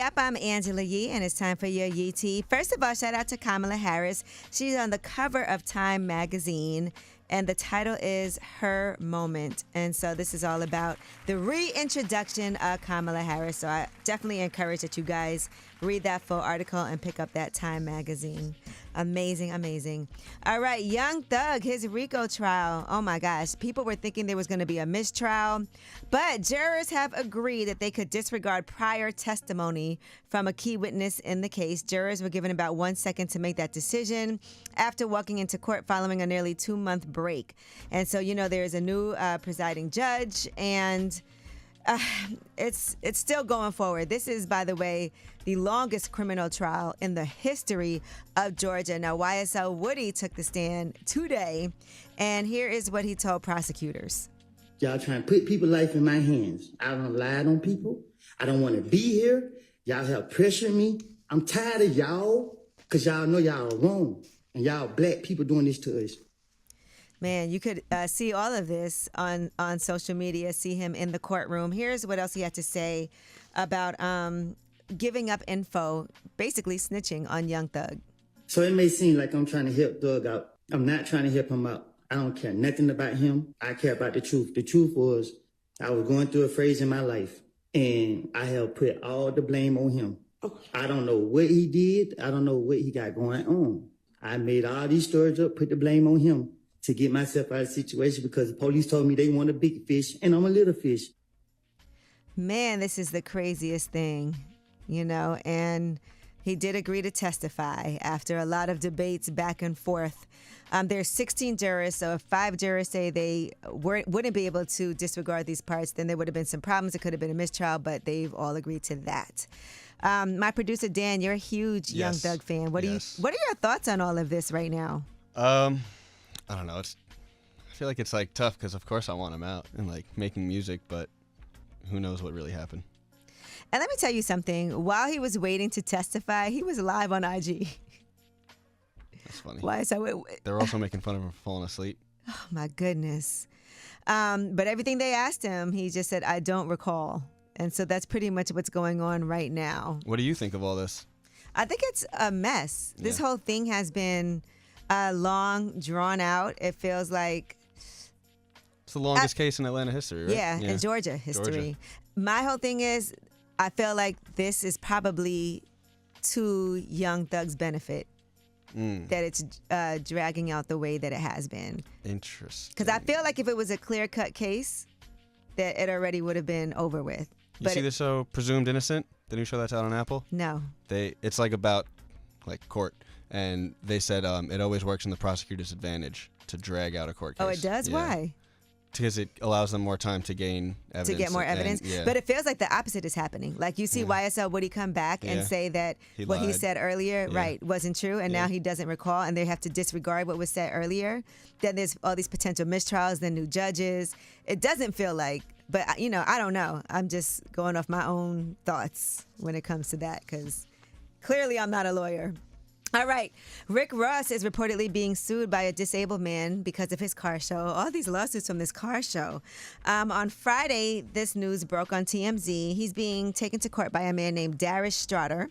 up? I'm Angela Yee, and it's time for your Yee Tea. First of all, shout out to Kamala Harris. She's on the cover of Time magazine, and the title is Her Moment. And so this is all about the reintroduction of Kamala Harris. So I definitely encourage that you guys read that full article and pick up that Time magazine. Amazing, amazing. All right, Young Thug, his RICO trial. Oh my gosh, people were thinking there was going to be a mistrial, but jurors have agreed that they could disregard prior testimony from a key witness in the case. Jurors were given about 1 second to make that decision after walking into court following a nearly 2-month break. And so, you know, there's a new presiding judge, and it's still going forward. This is, by the way, the longest criminal trial in the history of Georgia. Now, YSL Woody took the stand today, and here is what he told prosecutors. Y'all trying to put people's life in my hands. I don't lie on people. I don't want to be here. Y'all help pressure me. I'm tired of y'all, because y'all know y'all are wrong, and y'all black people doing this to us. Man, you could see all of this on social media, see him in the courtroom. Here's what else he had to say about giving up info, basically snitching on Young Thug. So it may seem like I'm trying to help Thug out. I'm not trying to help him out. I don't care nothing about him. I care about the truth. The truth was I was going through a phase in my life, and I have put all the blame on him. I don't know what he did. I don't know what he got going on. I made all these stories up, put the blame on him to get myself out of the situation because the police told me they want a big fish and I'm a little fish. Man, this is the craziest thing, you know, and he did agree to testify after a lot of debates back and forth. There's 16 jurors, so if 5 jurors say they wouldn't be able to disregard these parts, then there would have been some problems. It could have been a mistrial, but they've all agreed to that. My producer, Dan, you're a huge Young Thug fan. What are your thoughts on all of this right now? I don't know. I feel like it's like tough because of course I want him out and like making music, but who knows what really happened. And let me tell you something. While he was waiting to testify, he was live on IG. That's funny. Why? They're also making fun of him for falling asleep. Oh my goodness. But everything they asked him, he just said, "I don't recall." And so that's pretty much what's going on right now. What do you think of all this? I think it's a mess. This whole thing has been long, drawn out. It feels like it's the longest case in Atlanta history, right? Yeah, in Georgia history. My whole thing is, I feel like this is probably to Young Thug's benefit that it's dragging out the way that it has been. Interesting. Because I feel like if it was a clear-cut case, that it already would have been over with. You see the show Presumed Innocent? The new show that's out on Apple? No. It's like about like court. And they said it always works in the prosecutor's advantage to drag out a court case. Oh, it does? Yeah. Why? Because it allows them more time to gain evidence. To get more evidence? Yeah. But it feels like the opposite is happening. Like you see YSL Woody come back and say that what he said earlier, wasn't true, and now he doesn't recall, and they have to disregard what was said earlier. Then there's all these potential mistrials, then new judges. It doesn't feel like, but, you know, I don't know. I'm just going off my own thoughts when it comes to that, because clearly I'm not a lawyer. All right. Rick Ross is reportedly being sued by a disabled man because of his car show. All these lawsuits from this car show. On Friday, this news broke on TMZ. He's being taken to court by a man named Darius Strader.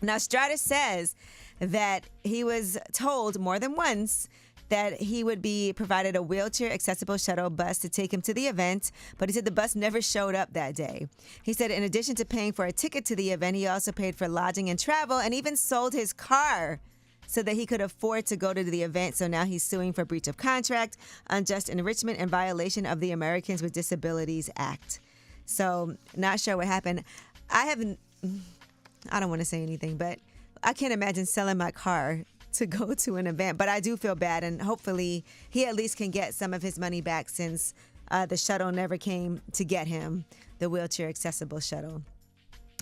Now, Strader says that he was told more than once that he would be provided a wheelchair-accessible shuttle bus to take him to the event, but he said the bus never showed up that day. He said in addition to paying for a ticket to the event, he also paid for lodging and travel and even sold his car so that he could afford to go to the event. So now he's suing for breach of contract, unjust enrichment, and violation of the Americans with Disabilities Act. So not sure what happened. I don't want to say anything, but I can't imagine selling my car to go to an event, but I do feel bad, and hopefully he at least can get some of his money back since the shuttle never came to get him, the wheelchair-accessible shuttle.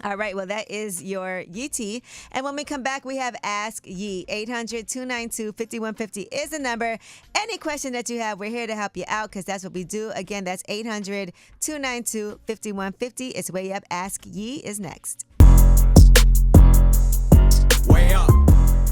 All right, well, that is your Yee Tea. And when we come back, we have Ask Yee. 800-292-5150 is the number. Any question that you have, we're here to help you out because that's what we do. Again, that's 800-292-5150. It's Way Up. Ask Yee is next. Way up.